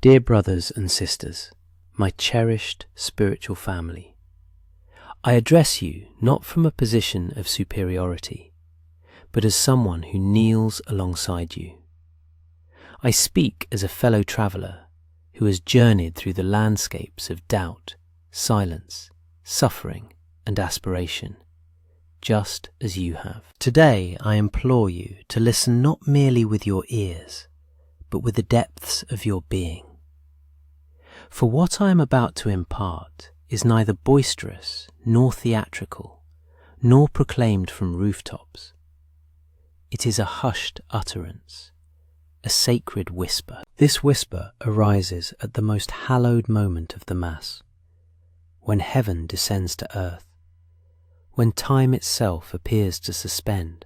Dear brothers and sisters, my cherished spiritual family, I address you not from a position of superiority, but as someone who kneels alongside you. I speak as a fellow traveller who has journeyed through the landscapes of doubt, silence, suffering, and aspiration, just as you have. Today I implore you to listen not merely with your ears, but with the depths of your being. For what I am about to impart is neither boisterous nor theatrical, nor proclaimed from rooftops. It is a hushed utterance, a sacred whisper. This whisper arises at the most hallowed moment of the Mass, when heaven descends to earth, when time itself appears to suspend,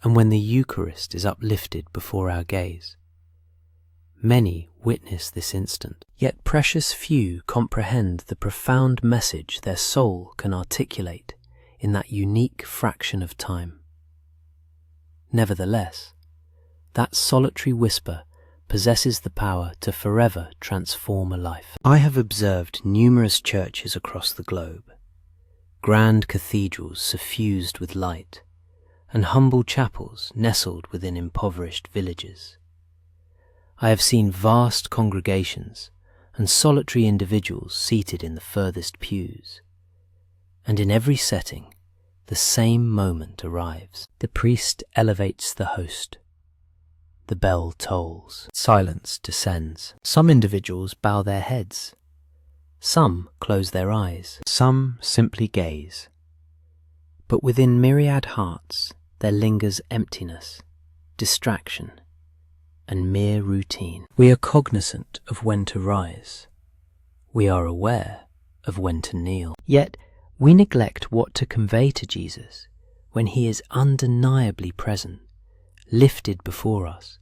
and when the Eucharist is uplifted before our gaze. Many witness this instant, yet precious few comprehend the profound message their soul can articulate in that unique fraction of time. Nevertheless, that solitary whisper possesses the power to forever transform a life. I have observed numerous churches across the globe, grand cathedrals suffused with light, and humble chapels nestled within impoverished villages. I have seen vast congregations and solitary individuals seated in the furthest pews. And in every setting, the same moment arrives. The priest elevates the host. The bell tolls. Silence descends. Some individuals bow their heads. Some close their eyes. Some simply gaze. But within myriad hearts, there lingers emptiness, distraction, and mere routine. We are cognizant of when to rise. We are aware of when to kneel. Yet we neglect what to convey to Jesus when he is undeniably present, lifted before us,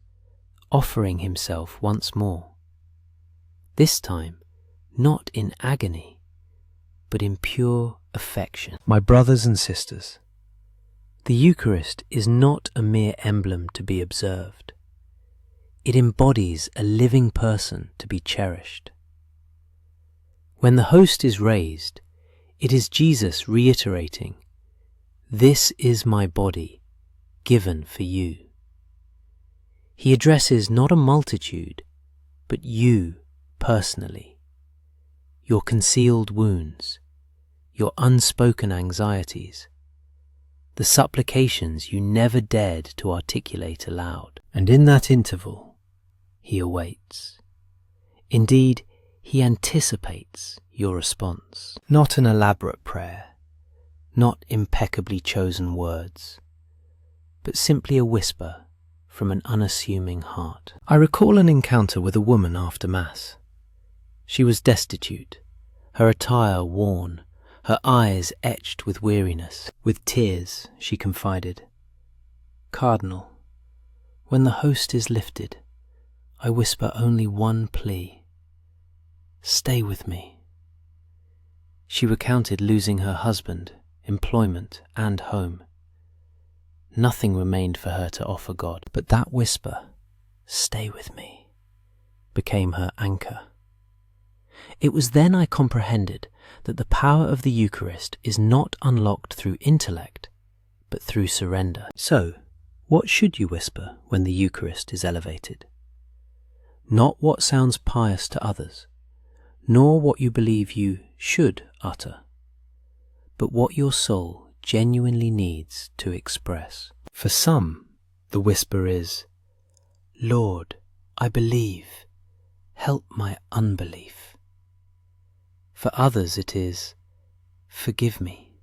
offering himself once more. This time, not in agony, but in pure affection. My brothers and sisters, the Eucharist is not a mere emblem to be observed. It embodies a living person to be cherished. When the host is raised, it is Jesus reiterating, "This is my body, given for you." He addresses not a multitude, but you personally. Your concealed wounds, your unspoken anxieties, the supplications you never dared to articulate aloud. And in that interval, he awaits. Indeed, he anticipates your response. Not an elaborate prayer, not impeccably chosen words, but simply a whisper from an unassuming heart. I recall an encounter with a woman after Mass. She was destitute, her attire worn, her eyes etched with weariness. With tears, she confided, "Cardinal, when the host is lifted, I whisper only one plea. Stay with me." She recounted losing her husband, employment, and home. Nothing remained for her to offer God, but that whisper, "Stay with me," became her anchor. It was then I comprehended that the power of the Eucharist is not unlocked through intellect, but through surrender. So, what should you whisper when the Eucharist is elevated? Not what sounds pious to others, nor what you believe you should utter, but what your soul genuinely needs to express. For some, the whisper is, "Lord, I believe, help my unbelief." For others it is, "Forgive me."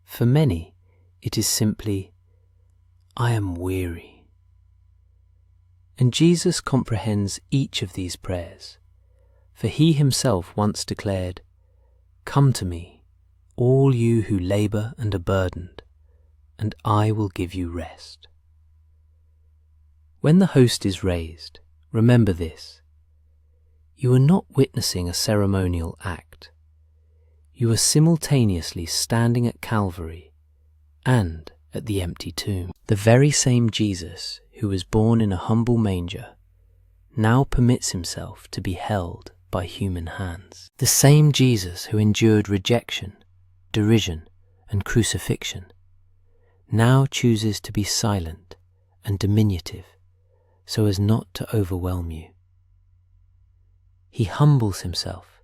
For many, it is simply, "I am weary." And Jesus comprehends each of these prayers, for he himself once declared, "Come to me, all you who labour and are burdened, and I will give you rest." When the host is raised, remember this: you are not witnessing a ceremonial act. You are simultaneously standing at Calvary and at the empty tomb. The very same Jesus who was born in a humble manger now permits himself to be held by human hands. The same Jesus who endured rejection, derision, and crucifixion now chooses to be silent and diminutive so as not to overwhelm you. He humbles himself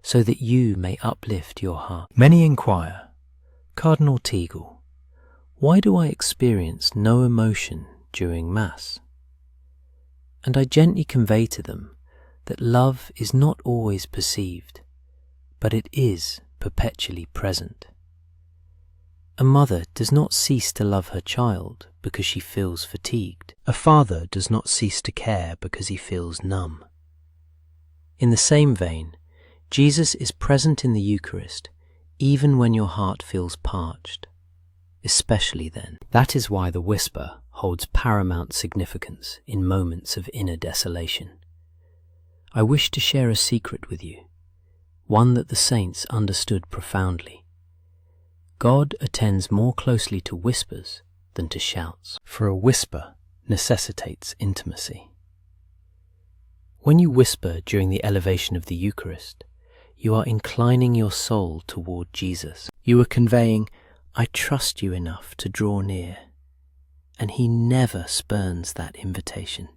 so that you may uplift your heart. Many inquire, Cardinal Teagle, why do I experience no emotion during Mass? And I gently convey to them that love is not always perceived, but it is perpetually present. A mother does not cease to love her child because she feels fatigued. A father does not cease to care because he feels numb. In the same vein, Jesus is present in the Eucharist even when your heart feels parched, especially then. That is why the whisper holds paramount significance in moments of inner desolation. I wish to share a secret with you, one that the saints understood profoundly. God attends more closely to whispers than to shouts, for a whisper necessitates intimacy. When you whisper during the elevation of the Eucharist, you are inclining your soul toward Jesus. You are conveying, I trust you enough to draw near, and he never spurns that invitation.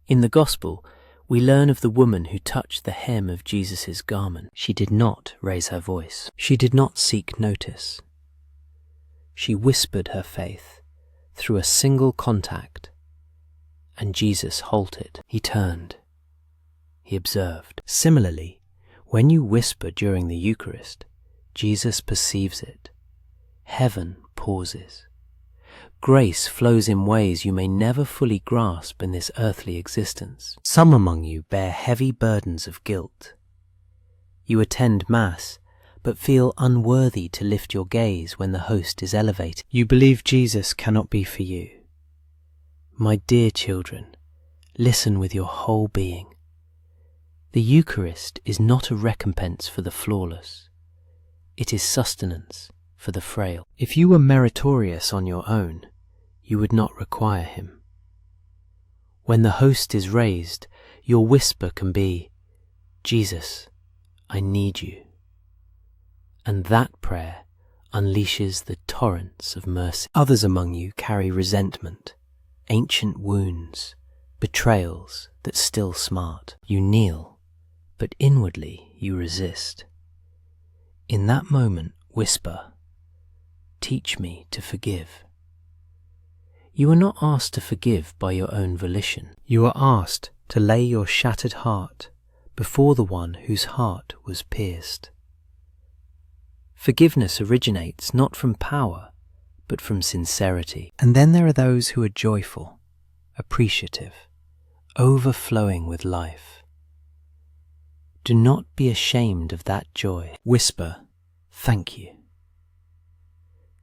In the Gospel, we learn of the woman who touched the hem of Jesus' garment. She did not raise her voice. She did not seek notice. She whispered her faith through a single contact, and Jesus halted. He turned. He observed. Similarly, when you whisper during the Eucharist, Jesus perceives it. Heaven pauses. Grace flows in ways you may never fully grasp in this earthly existence. Some among you bear heavy burdens of guilt. You attend Mass, but feel unworthy to lift your gaze when the host is elevated. You believe Jesus cannot be for you. My dear children, listen with your whole being. The Eucharist is not a recompense for the flawless. It is sustenance for the frail. If you were meritorious on your own, you would not require him. When the host is raised, your whisper can be, Jesus, I need you. And that prayer unleashes the torrents of mercy. Others among you carry resentment, ancient wounds, betrayals that still smart. You kneel, but inwardly you resist. In that moment, whisper, teach me to forgive. You are not asked to forgive by your own volition. You are asked to lay your shattered heart before the one whose heart was pierced. Forgiveness originates not from power, but from sincerity. And then there are those who are joyful, appreciative, overflowing with life. Do not be ashamed of that joy. Whisper, thank you.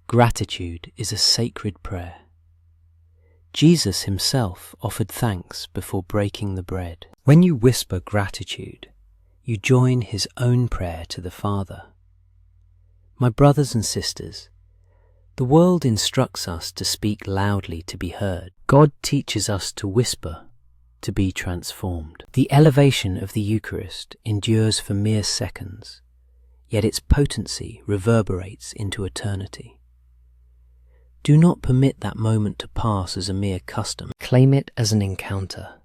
Gratitude is a sacred prayer. Jesus himself offered thanks before breaking the bread. When you whisper gratitude, you join his own prayer to the Father. My brothers and sisters, the world instructs us to speak loudly to be heard. God teaches us to whisper, to be transformed. The elevation of the Eucharist endures for mere seconds, yet its potency reverberates into eternity. Do not permit that moment to pass as a mere custom. Claim it as an encounter.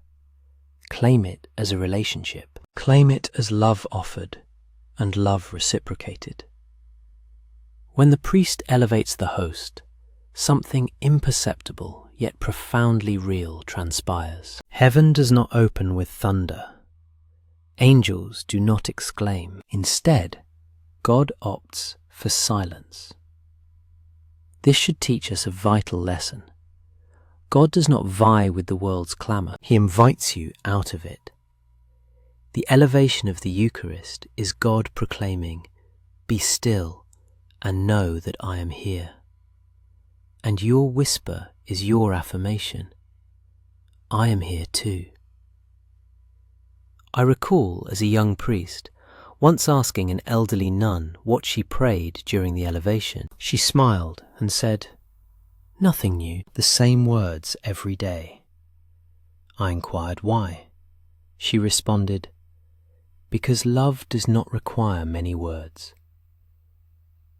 Claim it as a relationship. Claim it as love offered and love reciprocated. When the priest elevates the host, something imperceptible yet profoundly real transpires. Heaven does not open with thunder. Angels do not exclaim. Instead, God opts for silence. This should teach us a vital lesson. God does not vie with the world's clamour. He invites you out of it. The elevation of the Eucharist is God proclaiming, "Be still and know that I am here." And your whisper is your affirmation. I am here too. I recall, as a young priest, once asking an elderly nun what she prayed during the elevation. She smiled and said, "Nothing new, the same words every day." I inquired why. She responded, "Because love does not require many words."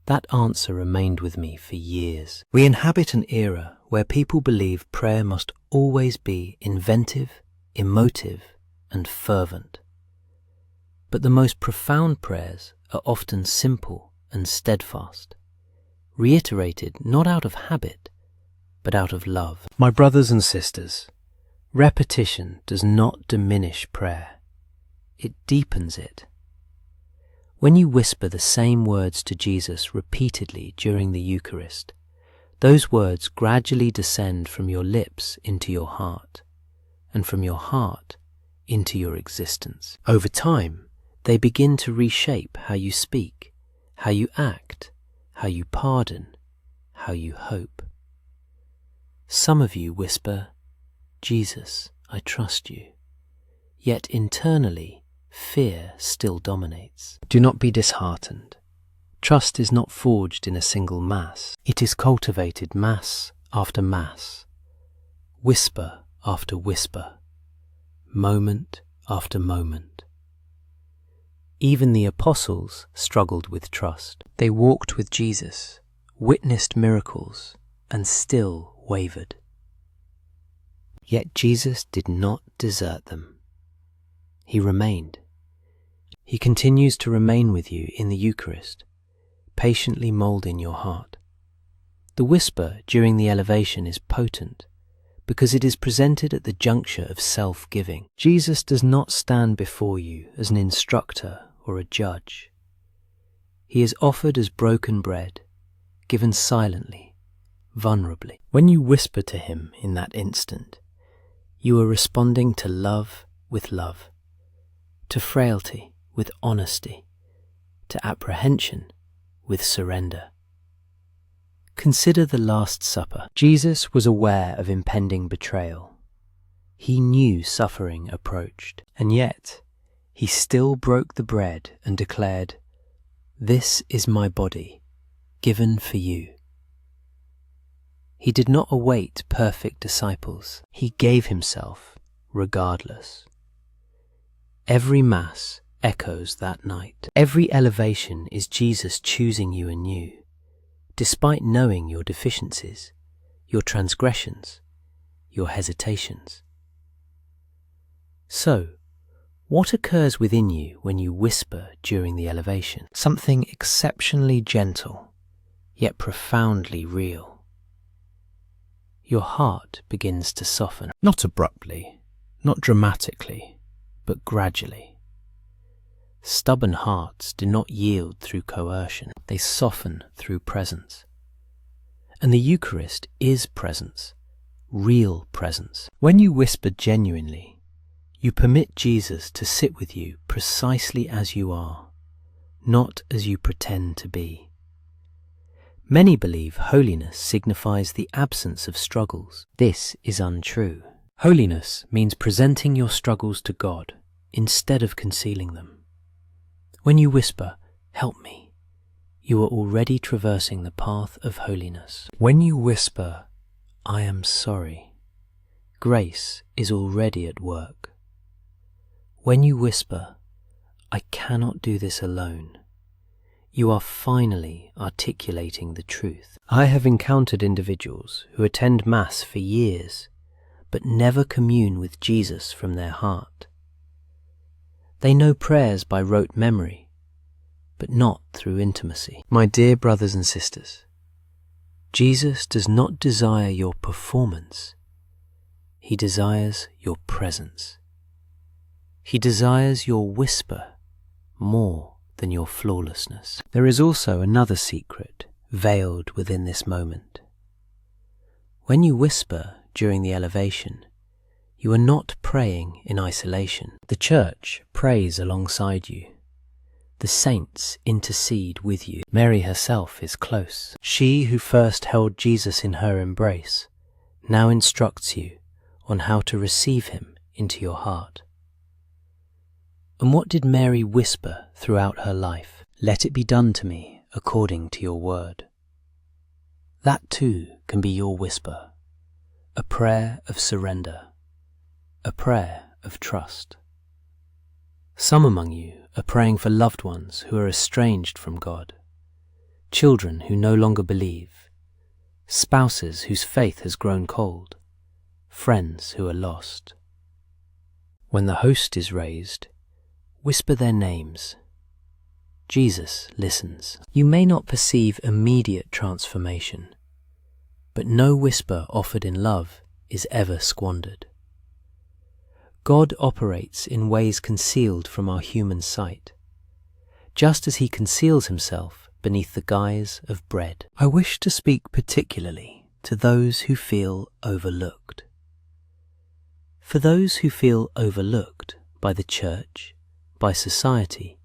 That answer remained with me for years. We inhabit an era where people believe prayer must always be inventive, emotive, and fervent. But the most profound prayers are often simple and steadfast, reiterated not out of habit, but out of love. My brothers and sisters, repetition does not diminish prayer. It deepens it. When you whisper the same words to Jesus repeatedly during the Eucharist, those words gradually descend from your lips into your heart, and from your heart into your existence. Over time, they begin to reshape how you speak, how you act, how you pardon, how you hope. Some of you whisper, "Jesus, I trust you," yet internally, fear still dominates. Do not be disheartened. Trust is not forged in a single mass. It is cultivated mass after mass, whisper after whisper, moment after moment. Even the apostles struggled with trust. They walked with Jesus, witnessed miracles, and still wavered. Yet Jesus did not desert them. He remained. He continues to remain with you in the Eucharist, patiently moulding your heart. The whisper during the elevation is potent because it is presented at the juncture of self-giving. Jesus does not stand before you as an instructor or a judge. He is offered as broken bread, given silently, vulnerably. When you whisper to him in that instant, you are responding to love with love, to frailty with honesty, to apprehension with surrender. Consider the Last Supper. Jesus was aware of impending betrayal. He knew suffering approached, and yet he still broke the bread and declared, "This is my body, given for you." He did not await perfect disciples. He gave himself regardless. Every Mass echoes that night. Every elevation is Jesus choosing you anew, despite knowing your deficiencies, your transgressions, your hesitations. So, what occurs within you when you whisper during the elevation? Something exceptionally gentle, yet profoundly real. Your heart begins to soften, not abruptly, not dramatically, but gradually. Stubborn hearts do not yield through coercion, they soften through presence. And the Eucharist is presence, real presence. When you whisper genuinely, you permit Jesus to sit with you precisely as you are, not as you pretend to be. Many believe holiness signifies the absence of struggles. This is untrue. Holiness means presenting your struggles to God instead of concealing them. When you whisper, "Help me," you are already traversing the path of holiness. When you whisper, "I am sorry," grace is already at work. When you whisper, "I cannot do this alone," you are finally articulating the truth. I have encountered individuals who attend Mass for years, but never commune with Jesus from their heart. They know prayers by rote memory, but not through intimacy. My dear brothers and sisters, Jesus does not desire your performance. He desires your presence. He desires your whisper more than your flawlessness. There is also another secret veiled within this moment. When you whisper during the elevation, you are not praying in isolation. The Church prays alongside you. The saints intercede with you. Mary herself is close. She who first held Jesus in her embrace now instructs you on how to receive him into your heart. And what did Mary whisper throughout her life? "Let it be done to me according to your word." That too can be your whisper, a prayer of surrender, a prayer of trust. Some among you are praying for loved ones who are estranged from God, children who no longer believe, spouses whose faith has grown cold, friends who are lost. When the host is raised, whisper their names. Jesus listens. You may not perceive immediate transformation, but no whisper offered in love is ever squandered. God operates in ways concealed from our human sight, just as he conceals himself beneath the guise of bread. I wish to speak particularly to those who feel overlooked. For those who feel overlooked by the church, by society,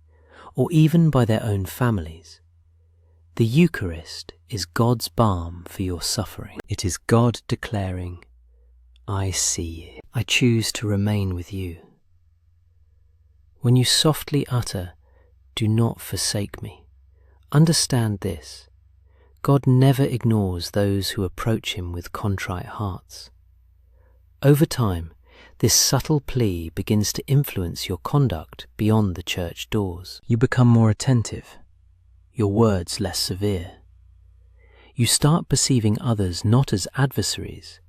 or even by their own families, the Eucharist is God's balm for your suffering. It is God declaring, I see you. I choose to remain with you. When you softly utter, do not forsake me, understand this: God never ignores those who approach him with contrite hearts. Over time, this subtle plea begins to influence your conduct beyond the church doors. You become more attentive, your words less severe. You start perceiving others not as adversaries,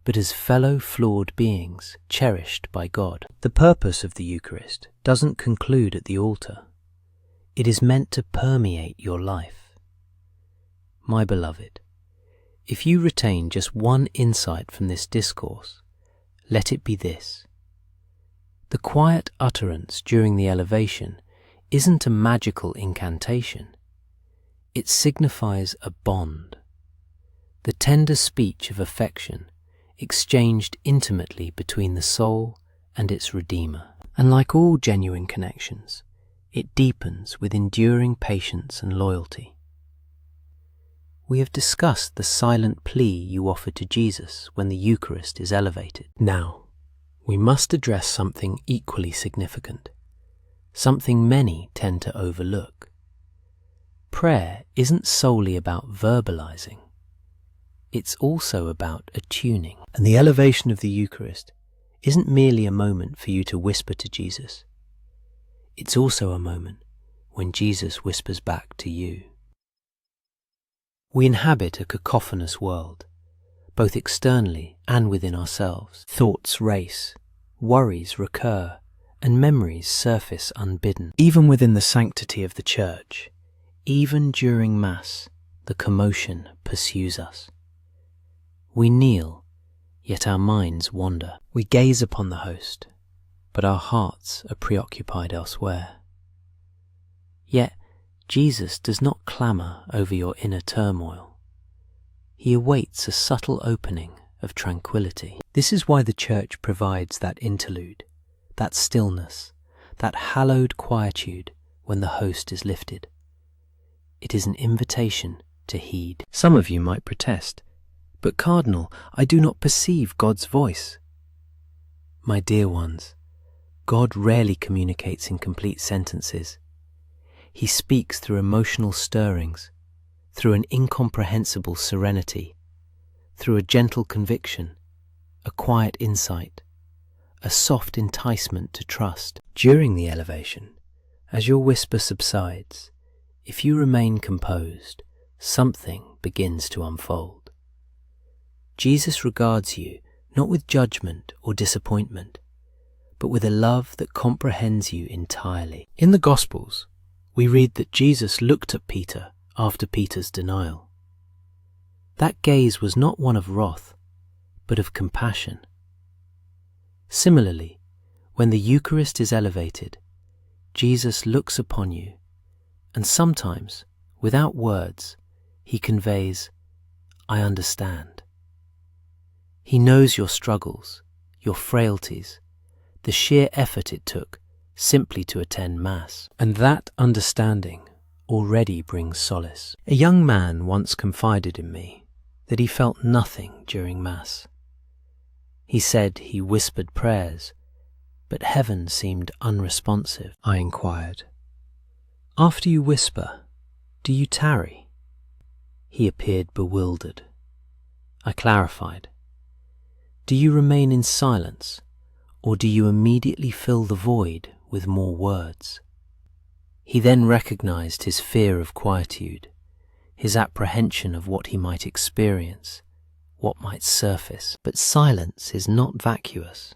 but as fellow flawed beings cherished by God. The purpose of the Eucharist doesn't conclude at the altar. It is meant to permeate your life. My beloved, if you retain just one insight from this discourse, let it be this: the quiet utterance during the elevation isn't a magical incantation. It signifies a bond, the tender speech of affection exchanged intimately between the soul and its Redeemer. And like all genuine connections, it deepens with enduring patience and loyalty. We have discussed the silent plea you offer to Jesus when the Eucharist is elevated. Now, we must address something equally significant, something many tend to overlook. Prayer isn't solely about verbalizing. It's also about attuning. And the elevation of the Eucharist isn't merely a moment for you to whisper to Jesus. It's also a moment when Jesus whispers back to you. We inhabit a cacophonous world, both externally and within ourselves. Thoughts race, worries recur, and memories surface unbidden. Even within the sanctity of the church, even during Mass, the commotion pursues us. We kneel, yet our minds wander. We gaze upon the host, but our hearts are preoccupied elsewhere. Yet Jesus does not clamour over your inner turmoil. He awaits a subtle opening of tranquility. This is why the Church provides that interlude, that stillness, that hallowed quietude when the host is lifted. It is an invitation to heed. Some of you might protest, "But Cardinal, I do not perceive God's voice." My dear ones, God rarely communicates in complete sentences. He speaks through emotional stirrings, through an incomprehensible serenity, through a gentle conviction, a quiet insight, a soft enticement to trust. During the elevation, as your whisper subsides, if you remain composed, something begins to unfold. Jesus regards you not with judgment or disappointment, but with a love that comprehends you entirely. In the Gospels, we read that Jesus looked at Peter after Peter's denial. That gaze was not one of wrath, but of compassion. Similarly, when the Eucharist is elevated, Jesus looks upon you, and sometimes, without words, he conveys, "I understand." He knows your struggles, your frailties, the sheer effort it took simply to attend Mass. And that understanding already brings solace. A young man once confided in me that he felt nothing during Mass. He said he whispered prayers, but heaven seemed unresponsive. I inquired, "After you whisper, do you tarry?" He appeared bewildered. I clarified, "Do you remain in silence, or do you immediately fill the void with more words? He then recognized his fear of quietude, his apprehension of what he might experience, what might surface. But silence is not vacuous.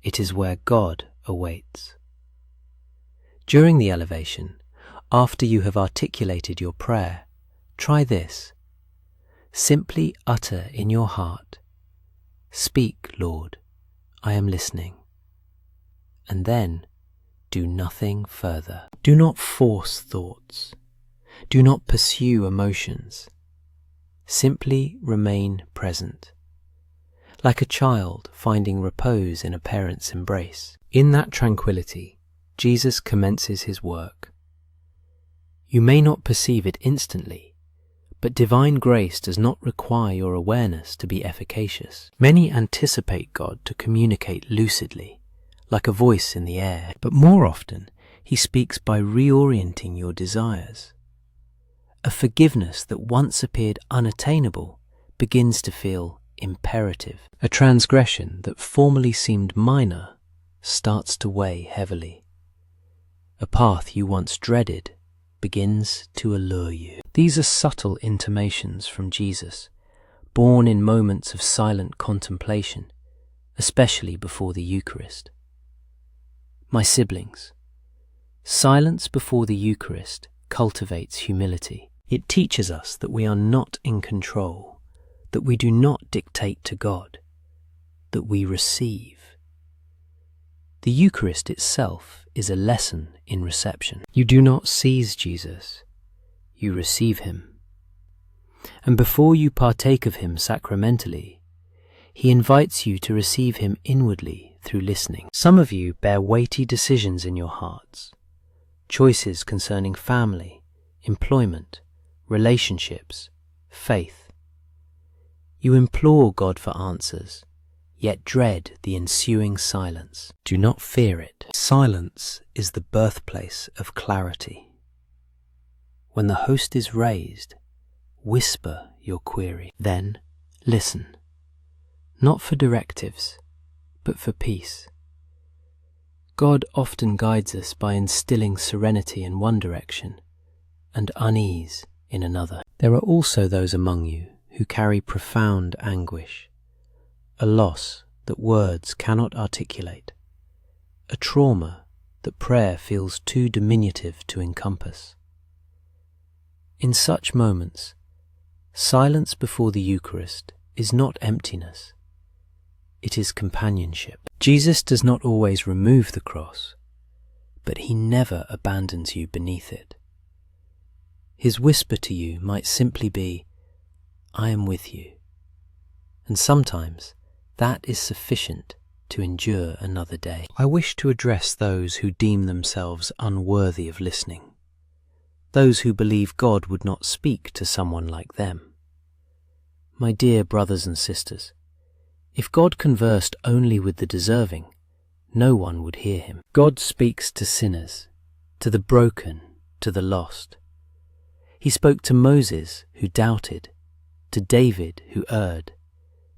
It is where God awaits. During the elevation, after you have articulated your prayer, try this. Simply utter in your heart, "Speak, Lord, I am listening." And then do nothing further. Do not force thoughts. Do not pursue emotions. Simply remain present, like a child finding repose in a parent's embrace. In that tranquility, Jesus commences his work. You may not perceive it instantly, but divine grace does not require your awareness to be efficacious. Many anticipate God to communicate lucidly, like a voice in the air, but more often he speaks by reorienting your desires. A forgiveness that once appeared unattainable begins to feel imperative. A transgression that formerly seemed minor starts to weigh heavily. A path you once dreaded begins to allure you. These are subtle intimations from Jesus, born in moments of silent contemplation, especially before the Eucharist. My siblings, silence before the Eucharist cultivates humility. It teaches us that we are not in control, that we do not dictate to God, that we receive. The Eucharist itself is a lesson in reception. You do not seize Jesus, you receive him. And before you partake of him sacramentally, he invites you to receive him inwardly through listening. Some of you bear weighty decisions in your hearts, choices concerning family, employment, relationships, faith. You implore God for answers, yet dread the ensuing silence. Do not fear it. Silence is the birthplace of clarity. When the host is raised, whisper your query. Then listen, not for directives, but for peace. God often guides us by instilling serenity in one direction and unease in another. There are also those among you who carry profound anguish, a loss that words cannot articulate, a trauma that prayer feels too diminutive to encompass. In such moments, silence before the Eucharist is not emptiness, it is companionship. Jesus does not always remove the cross, but he never abandons you beneath it. His whisper to you might simply be, "I am with you," and sometimes that is sufficient to endure another day. I wish to address those who deem themselves unworthy of listening, those who believe God would not speak to someone like them. My dear brothers and sisters, if God conversed only with the deserving, no one would hear him. God speaks to sinners, to the broken, to the lost. He spoke to Moses, who doubted, to David, who erred,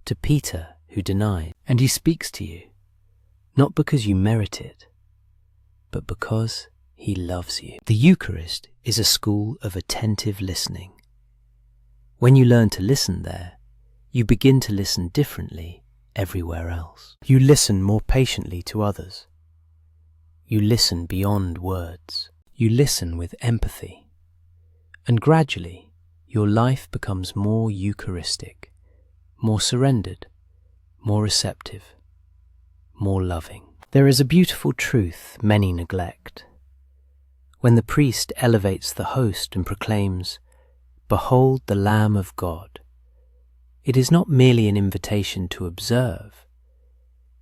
to Peter, who denied. And he speaks to you, not because you merit it, but because he loves you. The Eucharist is a school of attentive listening. When you learn to listen there, you begin to listen differently everywhere else. You listen more patiently to others. You listen beyond words. You listen with empathy. And gradually, your life becomes more Eucharistic, more surrendered, more receptive, more loving. There is a beautiful truth many neglect. When the priest elevates the host and proclaims, "Behold the Lamb of God," it is not merely an invitation to observe.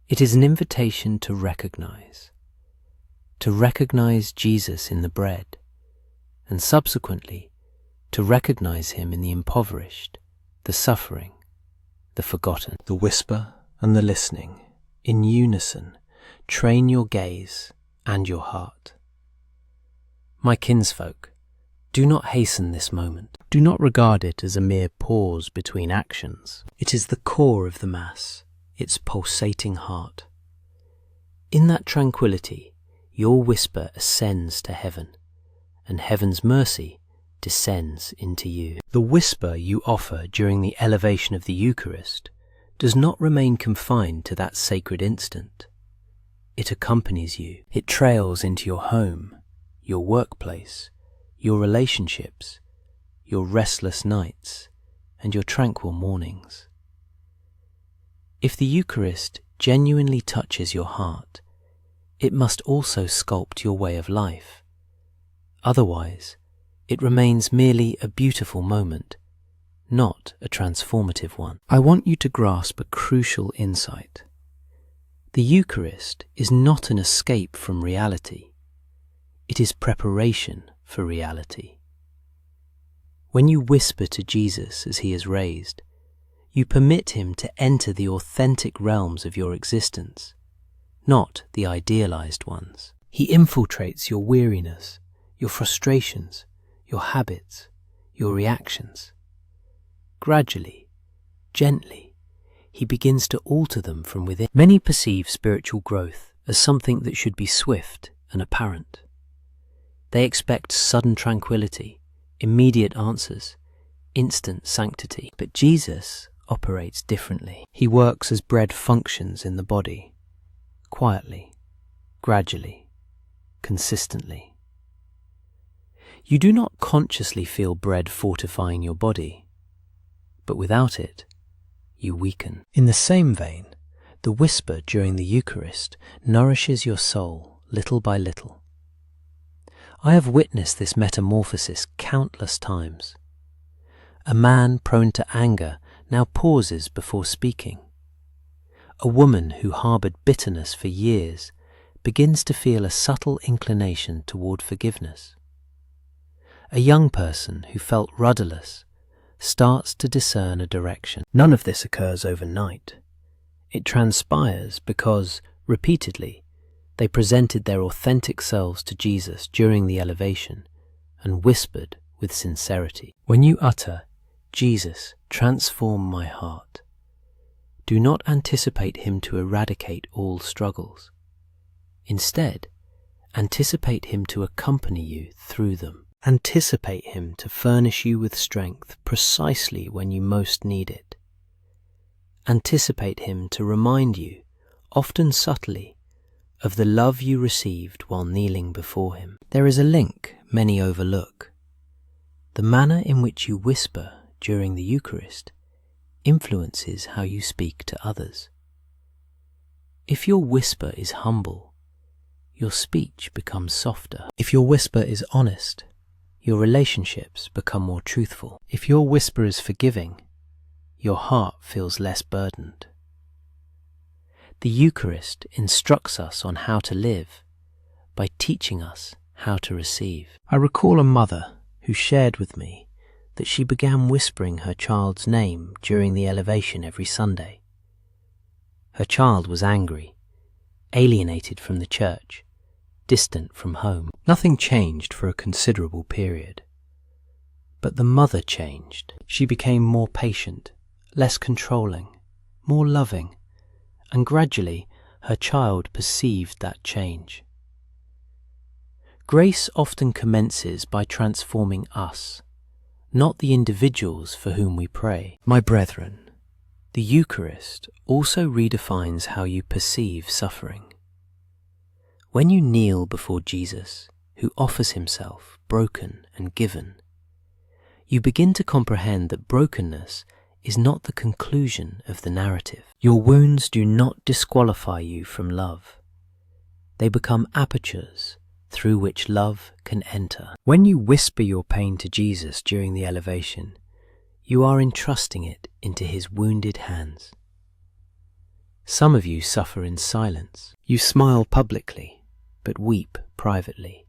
It is an invitation to recognize Jesus in the bread, and subsequently to recognize him in the impoverished, the suffering, the forgotten. The whisper and the listening, in unison, train your gaze and your heart. My kinsfolk, do not hasten this moment. Do not regard it as a mere pause between actions. It is the core of the Mass, its pulsating heart. In that tranquility, your whisper ascends to heaven, and heaven's mercy descends into you. The whisper you offer during the elevation of the Eucharist does not remain confined to that sacred instant. It accompanies you. It trails into your home, your workplace, your relationships, your restless nights, and your tranquil mornings. If the Eucharist genuinely touches your heart, it must also sculpt your way of life. Otherwise, it remains merely a beautiful moment, not a transformative one. I want you to grasp a crucial insight. The Eucharist is not an escape from reality. It is preparation for reality. When you whisper to Jesus as he is raised, you permit him to enter the authentic realms of your existence, not the idealized ones. He infiltrates your weariness, your frustrations, your habits, your reactions. Gradually, gently, he begins to alter them from within. Many perceive spiritual growth as something that should be swift and apparent. They expect sudden tranquility, immediate answers, instant sanctity. But Jesus operates differently. He works as bread functions in the body, quietly, gradually, consistently. You do not consciously feel bread fortifying your body, but without it, you weaken. In the same vein, the whisper during the Eucharist nourishes your soul little by little. I have witnessed this metamorphosis countless times. A man prone to anger now pauses before speaking. A woman who harbored bitterness for years begins to feel a subtle inclination toward forgiveness. A young person who felt rudderless starts to discern a direction. None of this occurs overnight. It transpires because, repeatedly, they presented their authentic selves to Jesus during the elevation and whispered with sincerity. When you utter, "Jesus, transform my heart," do not anticipate him to eradicate all struggles. Instead, anticipate him to accompany you through them. Anticipate him to furnish you with strength precisely when you most need it. Anticipate him to remind you, often subtly, of the love you received while kneeling before him. There is a link many overlook. The manner in which you whisper during the Eucharist influences how you speak to others. If your whisper is humble, your speech becomes softer. If your whisper is honest, your relationships become more truthful. If your whisper is forgiving, your heart feels less burdened. The Eucharist instructs us on how to live by teaching us how to receive. I recall a mother who shared with me that she began whispering her child's name during the elevation every Sunday. Her child was angry, alienated from the church, distant from home. Nothing changed for a considerable period. But the mother changed. She became more patient, less controlling, more loving, and gradually her child perceived that change. Grace often commences by transforming us, not the individuals for whom we pray. My brethren, the Eucharist also redefines how you perceive suffering. When you kneel before Jesus, who offers himself broken and given, you begin to comprehend that brokenness is not the conclusion of the narrative. Your wounds do not disqualify you from love. They become apertures through which love can enter. When you whisper your pain to Jesus during the elevation, you are entrusting it into his wounded hands. Some of you suffer in silence. You smile publicly, but weep privately.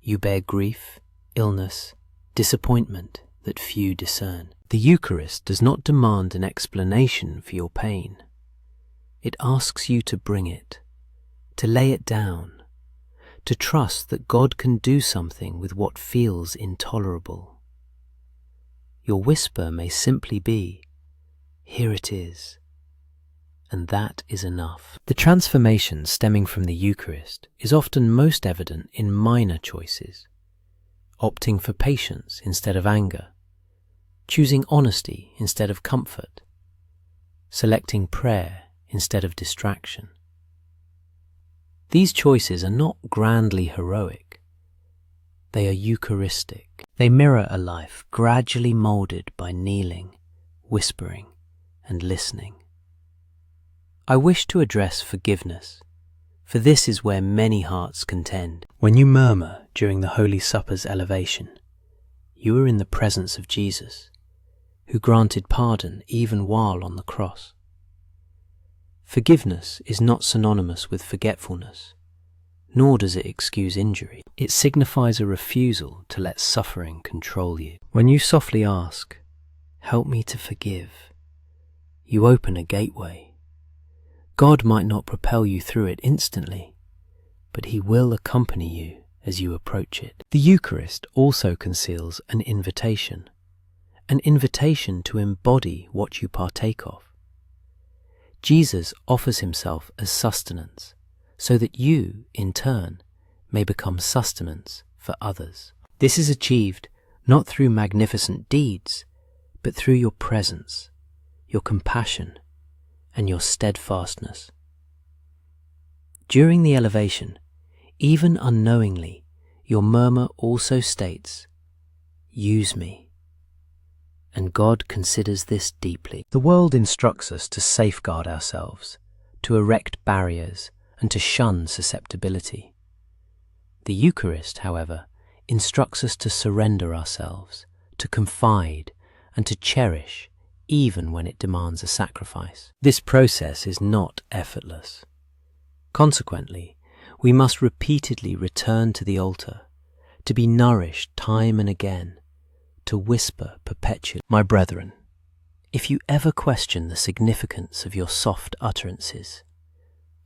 You bear grief, illness, disappointment that few discern. The Eucharist does not demand an explanation for your pain. It asks you to bring it, to lay it down, to trust that God can do something with what feels intolerable. Your whisper may simply be, "Here it is," and that is enough. The transformation stemming from the Eucharist is often most evident in minor choices: opting for patience instead of anger, choosing honesty instead of comfort, selecting prayer instead of distraction. These choices are not grandly heroic. They are Eucharistic. They mirror a life gradually molded by kneeling, whispering, and listening. I wish to address forgiveness, for this is where many hearts contend. When you murmur during the Holy Supper's elevation, you are in the presence of Jesus, who granted pardon even while on the cross. Forgiveness is not synonymous with forgetfulness, nor does it excuse injury. It signifies a refusal to let suffering control you. When you softly ask, "Help me to forgive," you open a gateway. God might not propel you through it instantly, but He will accompany you as you approach it. The Eucharist also conceals an invitation to embody what you partake of. Jesus offers Himself as sustenance, so that you, in turn, may become sustenance for others. This is achieved not through magnificent deeds, but through your presence, your compassion, and your steadfastness. During the elevation, even unknowingly, your murmur also states, "Use me." And God considers this deeply. The world instructs us to safeguard ourselves, to erect barriers, and to shun susceptibility. The Eucharist, however, instructs us to surrender ourselves, to confide, and to cherish, even when it demands a sacrifice. This process is not effortless. Consequently, we must repeatedly return to the altar, to be nourished time and again, to whisper perpetually. My brethren, if you ever question the significance of your soft utterances,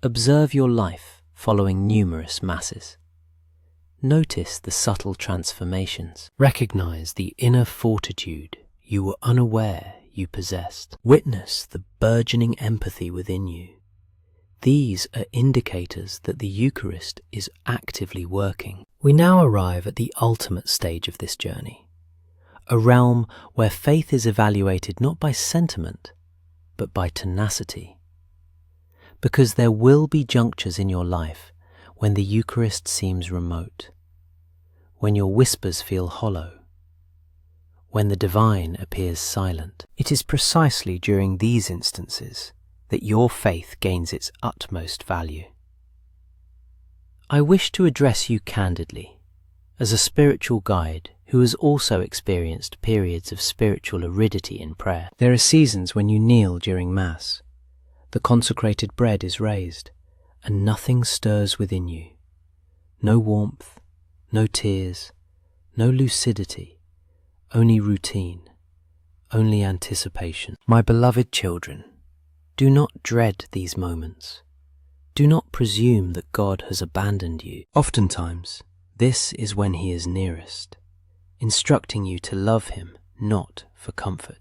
observe your life following numerous masses. Notice the subtle transformations. Recognize the inner fortitude you were unaware you possessed. Witness the burgeoning empathy within you. These are indicators that the Eucharist is actively working. We now arrive at the ultimate stage of this journey, a realm where faith is evaluated not by sentiment, but by tenacity. Because there will be junctures in your life when the Eucharist seems remote, when your whispers feel hollow, when the divine appears silent. It is precisely during these instances that your faith gains its utmost value. I wish to address you candidly, as a spiritual guide who has also experienced periods of spiritual aridity in prayer. There are seasons when you kneel during Mass, the consecrated bread is raised, and nothing stirs within you. No warmth, no tears, no lucidity, only routine, only anticipation. My beloved children, do not dread these moments. Do not presume that God has abandoned you. Oftentimes, this is when He is nearest, instructing you to love Him not for comfort.